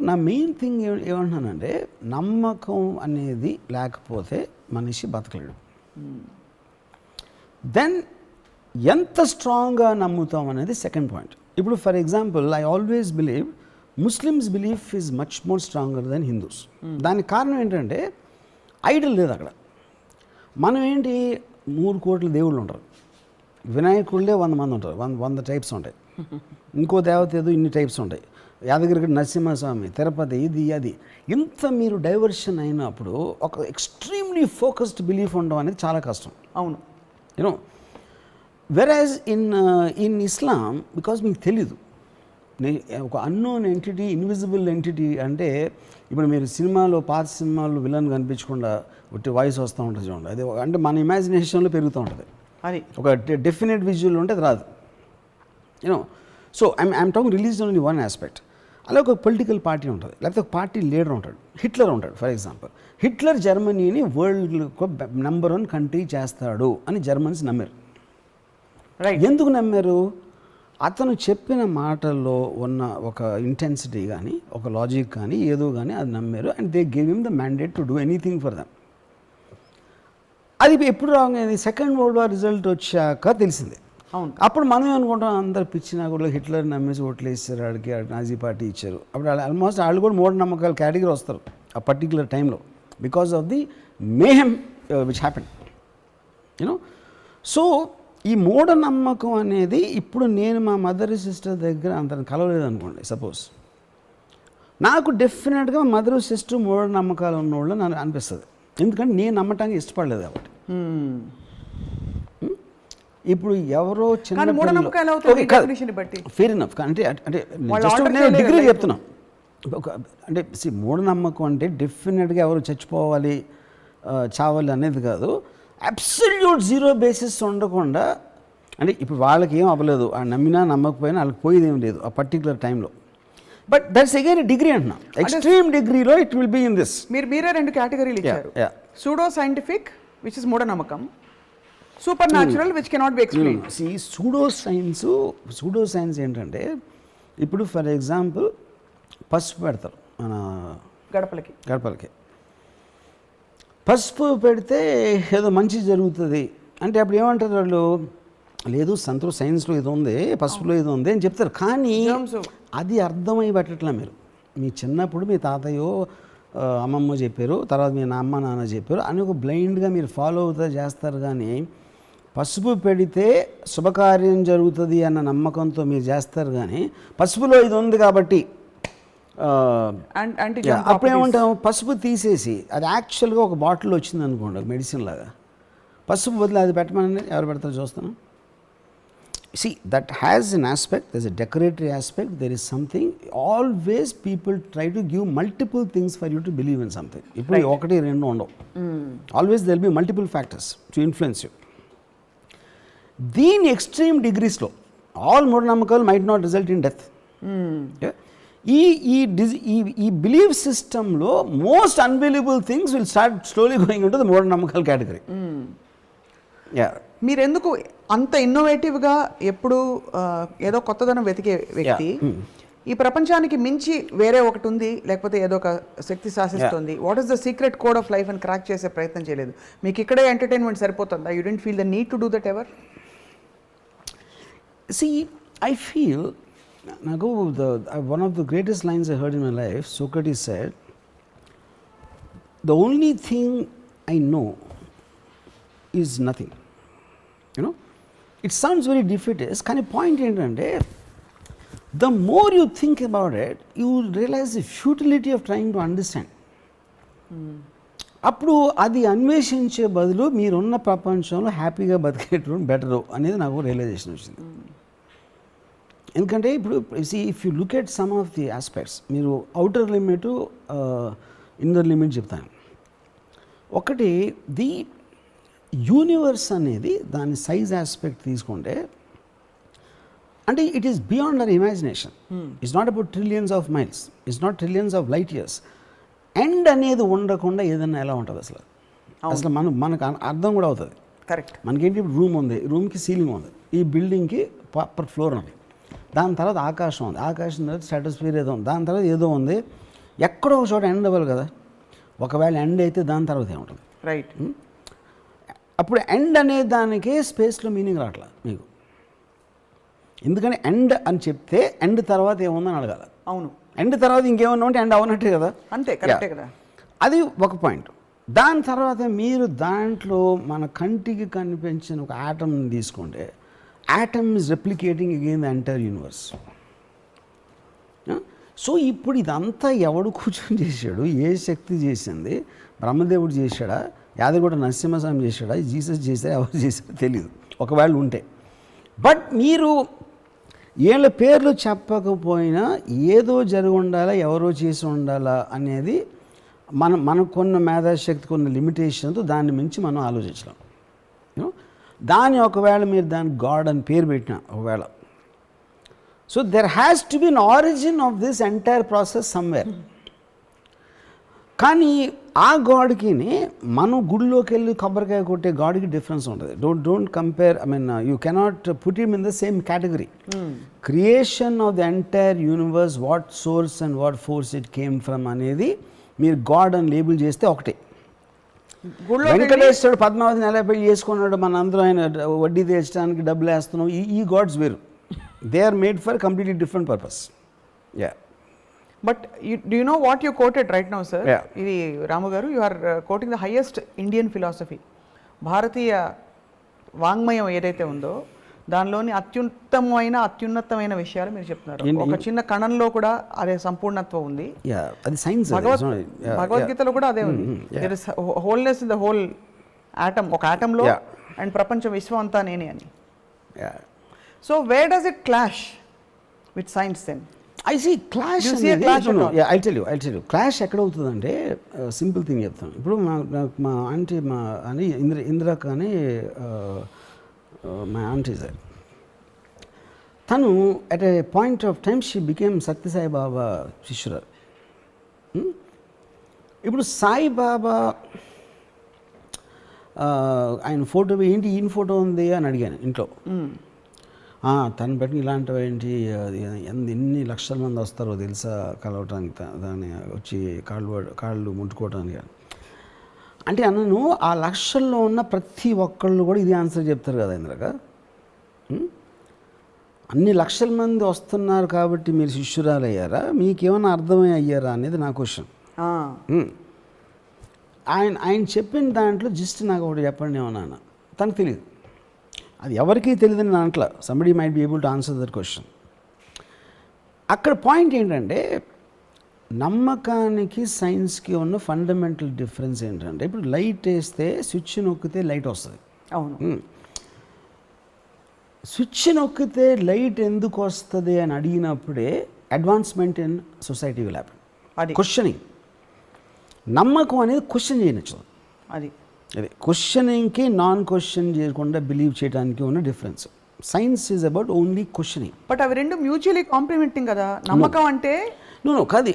నా main thing ఏమంటున్నానంటే నమ్మకం అనేది లేకపోతే మనిషి బతకలేడు. దెన్ ఎంత స్ట్రాంగ్గా నమ్ముతాం అనేది సెకండ్ పాయింట్. ఇప్పుడు for example I always believe Muslims belief is much more stronger then Hindus. దానికి కారణం ఏంటంటే ఐడల్ లేదు అక్కడ. మనం ఏంటి 3 కోట్ల దేవుళ్ళు ఉంటారు, వినాయకుళ్ళే 100 మంది ఉంటారు, 100 టైప్స్ ఉంటాయి. ఇంకో దేవత ఏదో ఇన్ని టైప్స్ ఉంటాయి, యాదగిరి నరసింహస్వామి, తిరుపతి, ఇది అది. ఇంత మీరు డైవర్షన్ అయినప్పుడు ఒక ఎక్స్ట్రీమ్లీ ఫోకస్డ్ బిలీఫ్ ఉండడం అనేది చాలా కష్టం. అవును, you know. Whereas in Islam because మీకు తెలీదు, ఒక అన్నోన్ ఎంటిటీ, ఇన్విజిబుల్ ఎంటిటీ. అంటే ఇప్పుడు మీరు సినిమాలో, పాత సినిమాల్లో విలన్ కనిపించకుండా ఒకటి వాయిస్ వస్తూ ఉంటుంది చూడండి, అది అంటే మన ఇమాజినేషన్లో పెరుగుతూ ఉంటుంది. అది ఒక డెఫినెట్ విజువల్ ఉంటే అది రాదు, you know. So I'm talking release only one aspect. అలా ఒక పొలిటికల్ పార్టీ ఉంటుంది, లేకపోతే ఒక పార్టీ లీడర్ ఉంటాడు. హిట్లర్ ఉంటాడు ఫర్ ఎగ్జాంపుల్. హిట్లర్ జర్మనీని వరల్డ్లో నెంబర్ 1 కంట్రీ చేస్తాడు అని జర్మన్స్ నమ్మారు. రైట్. ఎందుకు నమ్మారు? అతను చెప్పిన మాటల్లో ఉన్న ఒక ఇంటెన్సిటీ కానీ, ఒక లాజిక్ కానీ, ఏదో కానీ అది నమ్మారు. And they gave him the mandate to do anything for them. అది ఎప్పుడు రాంగ్ అయింది? సెకండ్ వరల్డ్ వార్ రిజల్ట్ వచ్చాక తెలిసింది. అవును. అప్పుడు మనం అనుకుంటాం అందరు పిచ్చినా కూడా హిట్లర్ నమ్మేసి ఓట్లు వేసారు, ఆడికి నాజీ పార్టీ ఇచ్చారు. అప్పుడు ఆల్మోస్ట్ వాళ్ళు కూడా మూఢనమ్మకాల కేటగిరీ వస్తారు ఆ పర్టికులర్ టైంలో, because of the mayhem which happen, you know. So ఈ మూఢనమ్మకం అనేది ఇప్పుడు నేను మా మదర్ సిస్టర్ దగ్గర అంత కలవలేదు అనుకోండి సపోజ్, నాకు డెఫినెట్గా మదర్ సిస్టర్ మూఢనమ్మకాలు ఉన్నవాళ్ళు నాకు అనిపిస్తుంది. ఎందుకంటే నేను నమ్మటానికి ఇష్టపడలేదు కాబట్టి. ఇప్పుడు ఎవరో చిన్న ఫెయిర్ ఇనఫ్ అంటే అంటే నేను డిగ్రీ చెప్తున్నాను. అంటే మూఢనమ్మకం అంటే డెఫినెట్గా ఎవరు చచ్చిపోవాలి, చావాలి అనేది కాదు. అబ్సల్యూట్ జీరో బేసిస్ ఉండకుండా, అంటే ఇప్పుడు వాళ్ళకి ఏం అవ్వలేదు, ఆ నమ్మినా నమ్మకపోయినా వాళ్ళకి పోయేది ఏం లేదు ఆ పర్టికులర్ టైంలో. బట్ దట్స్ అగైన్ డిగ్రీ అంటున్నా, ఎక్స్ట్రీమ్ డిగ్రీలో it will be in this. మీరే 2 కేటగిరీలు ఇచ్చారు. సూడో సైంటిఫిక్ విచ్ ఇస్ మూఢనమ్మకం, super natural which cannot be explain. Pseudo science ఏంటంటే ఇప్పుడు ఫర్ ఎగ్జాంపుల్ పసుపు పెడతారు మన గడపలకి. పసుపు పెడితే ఏదో మంచి జరుగుతుంది అంటే అప్పుడు ఏమంటారు వాళ్ళు, లేదు సైన్స్లో ఇది ఉంది, పసుపులో ఇది ఉంది అని చెప్తారు. కానీ అది అర్థమై పెట్టట్లే. మీరు మీ చిన్నప్పుడు మీ తాతయ్యో అమ్మమ్మ చెప్పారు, తర్వాత మీ అమ్మ నాన్న చెప్పారు అని ఒక బ్లైండ్గా మీరు ఫాలో అవుతా చేస్తారు. కానీ పసుపు పెడితే శుభకార్యం జరుగుతుంది అన్న నమ్మకంతో మీరు చేస్తారు. కానీ పసుపులో ఇది ఉంది కాబట్టి అప్పుడు ఏమంటాం, పసుపు తీసేసి అది యాక్చువల్గా ఒక బాటిల్ వచ్చింది అనుకోండి, ఒక మెడిసిన్ లాగా, పసుపు బదులు అది పెట్టమని ఎవరు పెడతారు చూస్తాను. See, that has an aspect, there's a decoratory aspect, there is something, always people try to give multiple things for you to believe in something. ఇప్పుడు ఒకటి రెండు ఉండవు, always there will be multiple factors to influence you. దీని extreme డిగ్రీస్లో all మూఢనమ్మకాలు might not result in death. ఈ believe సిస్టంలో most unbelievable things will start slowly going into the మూఢనమ్మకాల కేటగిరీ. మీరెందుకు అంత ఇన్నోవేటివ్గా ఎప్పుడు ఏదో కొత్తదనం వెతికే వ్యక్తి, ఈ ప్రపంచానికి మించి వేరే ఒకటి ఉంది లేకపోతే ఏదో ఒక శక్తి శాసిస్తుంది, what is the secret code of life అని క్రాక్ చేసే ప్రయత్నం చేయలేదు? మీకు ఇక్కడే ఎంటర్టైన్మెంట్ సరిపోతుందా? You don't feel the need to do that ever? See, I feel, Nagu, one of the greatest lines I heard in my life, Socrates said, the only thing I know is nothing. You know, it sounds very defeatist. Kind of point ఏంటంటే, the more you think about it, you realize the futility of trying to understand. అప్పుడు అది అన్వేషించే బదులు మీరున్న ప్రపంచంలో హ్యాపీగా బతికేయడం better అనేది నాకు realisation వచ్చింది. ఎందుకంటే ఇప్పుడు if you look at some of the aspects, మీరు అవుటర్ లిమిట్, ఇన్నర్ లిమిట్ చెప్తాను. ఒకటి, ది యూనివర్స్ అనేది దాని సైజ్ ఆస్పెక్ట్ తీసుకుంటే, అంటే it is beyond our imagination. It's not about trillions of miles, it's not trillions of light years. End అనేది ఉండకుండా ఏదన్నా ఎలా ఉంటుంది అసలు మనకు అర్థం కూడా అవుతుంది. కరెక్ట్. మనకేంటి, రూమ్ ఉంది, రూమ్కి సీలింగ్ ఉంది, ఈ బిల్డింగ్కి పర్ ఫ్లోర్ ఉంది, దాని తర్వాత ఆకాశం ఉంది, ఆకాశం తర్వాత స్ట్రాటోస్ఫియర్ ఏదో ఉంది, దాని తర్వాత ఏదో ఉంది, ఎక్కడో ఒక చోట ఎండ్ అవ్వాలి కదా. ఒకవేళ ఎండ్ అయితే దాని తర్వాత ఏముంటుంది? రైట్. అప్పుడు ఎండ్ అనే దానికే స్పేస్లో మీనింగ్ రావట్లేదు మీకు. ఎందుకని ఎండ్ అని చెప్తే ఎండ్ తర్వాత ఏముందని అడగాల. అవును. ఎండ్ తర్వాత ఇంకేమన్నా ఉంటే ఎండ్ అవనట్టే కదా. అంతే, కరెక్టే కదా. అది ఒక పాయింట్. దాని తర్వాత మీరు దాంట్లో మన కంటికి కనిపించిన ఒక ఆటమ్ తీసుకోండి. Atom is replicating again the entire universe. So ఇప్పుడు ఇదంతా ఎవడు కూర్చొని చేశాడు? ఏ శక్తి చేసింది? బ్రహ్మదేవుడు చేశాడా? యాదగిరి నరసింహస్వామి చేశాడా? జీసస్ చేశాడా? ఎవరు చేశాడో తెలియదు ఒకవేళ ఉంటే. బట్ మీరు వీళ్ళ పేర్లు చెప్పకపోయినా ఏదో జరిగి ఉండాలా, ఎవరో చేసి ఉండాలా అనేది మనకున్న మేధాశక్తి కొన్ని లిమిటేషన్తో దాన్ని మించి మనం ఆలోచించలేం. దాని ఒకవేళ మీరు దాని గాడ్ అని పేరు పెట్టిన ఒకవేళ, so there has to be an origin of this entire process somewhere. కానీ ఆ గాడ్కి మనం గుడిలోకి వెళ్ళి కొబ్బరికాయ కొట్టే గాడ్కి డిఫరెన్స్ ఉంటుంది. Don't compare. I mean you cannot put him in the same category. Creation of the entire universe, what source and what force it came from అనేది మీరు గాడ్ అని లేబుల్ చేస్తే ఒకటే. వెంకటేశ్వరుడు పద్మావతిని ఎలా పెళ్లి చేసుకున్నాడు, మన అందరూ ఆయన వడ్డీ తెచ్చడానికి డబ్బులు వేస్తున్నాం, ఈ గాడ్స్ వేరు. They are made for completely different purpose. Yeah. But do you know what you quoted right now sir? Yeah. ఇది Ramu garu, you are quoting the highest Indian philosophy. భారతీయ వాంగ్మయం ఏదైతే ఉందో దానిలోని అత్యున్నతమైన విషయాలు మీరు చెప్తున్నారు. ఒక చిన్న కణంలో కూడా అదే సంపూర్ణత్వం ఉంది. అది సైన్స్. భగవద్గీతలో కూడా అదే ఉంది. There is wholeness in the whole atom. ఒక ఆటంలో అండ్ ప్రపంచం విశ్వం అంతా నేనే అని. So where does it clash with science then? I see clash. I tell you clash ఎక్కడ అవుతుందంటే సింపుల్ థింగ్ చెప్తాను. ఇప్పుడు మా ఆంటీ అని ఇందిరా కానీ my aunt is there. తను at a point of time she became Sathya Sai బాబా శిష్యురాలు. ఇప్పుడు సాయిబాబా ఆయన ఫోటో ఏంటి, ఈయన ఫోటో ఉంది అని అడిగాను ఇంట్లో. తను బట్టి ఇలాంటివి ఏంటి, అది ఎన్ని లక్షల మంది వస్తారో తెలుసా కలవటానికి, దాన్ని వచ్చి కాళ్ళు ముట్టుకోవటానికి అంటే అన్నను. ఆ లక్షల్లో ఉన్న ప్రతి ఒక్కళ్ళు కూడా ఇది ఆన్సర్ చెప్తారు కదా ఇంద్రగా. అన్ని లక్షల మంది వస్తున్నారు కాబట్టి మీరు శిష్యురాలు అయ్యారా, మీకేమైనా అర్థమై అయ్యారా అనేది నా క్వశ్చన్. ఆయన చెప్పిన దాంట్లో జస్ట్ నాకు ఒకటి చెప్పండి ఏమన్నా. తనకు తెలియదు, అది ఎవరికీ తెలియదని నా దాంట్లో somebody might be able to answer that question. అక్కడ పాయింట్ ఏంటంటే నమ్మకానికి సైన్స్కి ఉన్న ఫండమెంటల్ డిఫరెన్స్ ఏంటంటే, ఇప్పుడు లైట్ వేస్తే స్విచ్ నొక్కితే లైట్ వస్తుంది. అవును. స్విచ్ నొక్కితే లైట్ ఎందుకు వస్తుంది అని అడిగినప్పుడే advancement in society will happen. అది క్వశ్చనింగ్. నమ్మకం అనేది క్వశ్చన్ చేయనచ్చు. అది క్వశ్చనింగ్కి నాన్ క్వశ్చన్ చేయకుండా బిలీవ్ చేయడానికి ఉన్న difference. Science is about only questioning. But అవి రెండు మ్యూచువల్లీ కాంప్లిమెంటింగ్ కదా. నమ్మకం అంటే కాదు.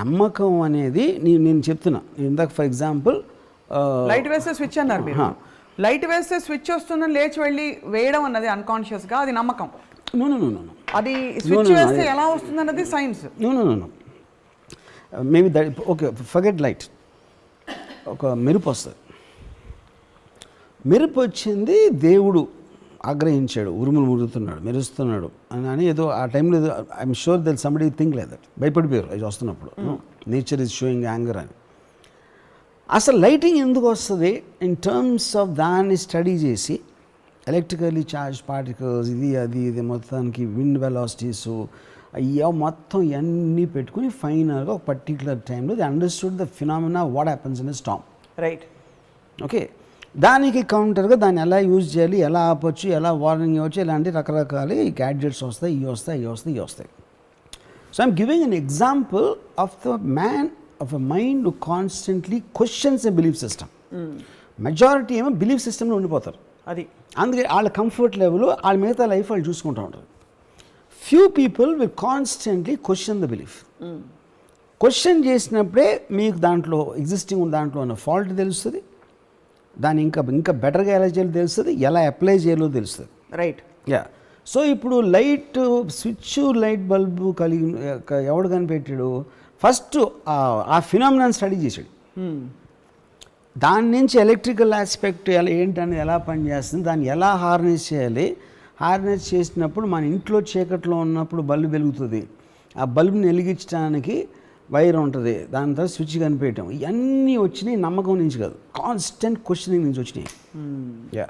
నమ్మకం అనేది నేను చెప్తున్నా ఇందాక. ఫర్ ఎగ్జాంపుల్ లైట్ వేస్తే స్విచ్ అన్నారు మీరు. లైట్ వేస్తే స్విచ్ వస్తుందని లేచి వెళ్ళి వేయడం అన్నది అన్కాన్షియస్గా, అది నమ్మకం. అది స్విచ్ వేస్తే ఎలా వస్తుంది అన్నది science. Maybe that okay, forget light. ఒక మెరుపు వస్తుంది, మెరుపు వచ్చింది, దేవుడు ఆగ్రహించాడు, ఉరుములు మురుగుతున్నాడు, మెరుస్తున్నాడు అని ఏదో ఆ టైంలో ఏదో I'm sure they'll somebody think లేదు, భయపడిపోయారు అది వస్తున్నప్పుడు. నేచర్ ఈజ్ షోయింగ్ యాంగర్ అని. అసలు లైటింగ్ ఎందుకు వస్తుంది ఇన్ టర్మ్స్ ఆఫ్ దాన్ని స్టడీ చేసి ఎలక్ట్రికల్లీ చార్జ్ పార్టికల్స్ ఇది మొత్తానికి విండ్ వెలాసిటీస్ అయ్యో మొత్తం ఇవన్నీ పెట్టుకుని ఫైనల్గా ఒక పర్టికులర్ టైంలో the understood the phenomena what happens in a Storm. Right. Okay, దానికి కౌంటర్గా దాన్ని ఎలా యూజ్ చేయాలి, ఎలా ఆపొచ్చు, ఎలా వార్నింగ్ ఇవ్వచ్చు, ఇలాంటి రకరకాల గ్యాడ్జెట్స్ వస్తాయి, ఇవి వస్తాయి. So I'm giving an example of the man of a mind who constantly questions a belief system. Majority ఏమో బిలీఫ్ సిస్టంలో ఉండిపోతారు. అది అందుకే వాళ్ళ కంఫర్ట్ లెవెల్, వాళ్ళ మిగతా లైఫ్ వాళ్ళు చూసుకుంటూ ఉంటారు. Few people will constantly question the belief. Question చేసినప్పుడే మీకు దాంట్లో ఎగ్జిస్టింగ్ దాంట్లో ఉన్న ఫాల్ట్ తెలుస్తుంది, దాన్ని ఇంకా బెటర్గా ఎలా చేయాలో తెలుస్తుంది, ఎలా అప్లై చేయాలో తెలుస్తుంది. రైట్. యా. సో ఇప్పుడు లైట్ స్విచ్, లైట్ బల్బు ఎవడు కనిపెట్టాడు? ఫస్ట్ ఆ ఫినామినాన్ స్టడీ చేశాడు. దాని నుంచి ఎలక్ట్రికల్ ఆస్పెక్ట్ ఎలా ఏంటనేది ఎలా పనిచేస్తుంది, దాన్ని ఎలా హార్నెస్ చేయాలి, హార్నెస్ చేసినప్పుడు మన ఇంట్లో చీకట్లో ఉన్నప్పుడు బల్బు వెలుగుతుంది, ఆ బల్బుని వెలిగించడానికి వైర్ ఉంటుంది, దాని తర్వాత స్విచ్ కనిపించడం, ఇవన్నీ వచ్చినాయి నమ్మకం నుంచి కాదు, కాన్స్టెంట్ క్వశ్చనింగ్ నుంచి వచ్చినాయి. యా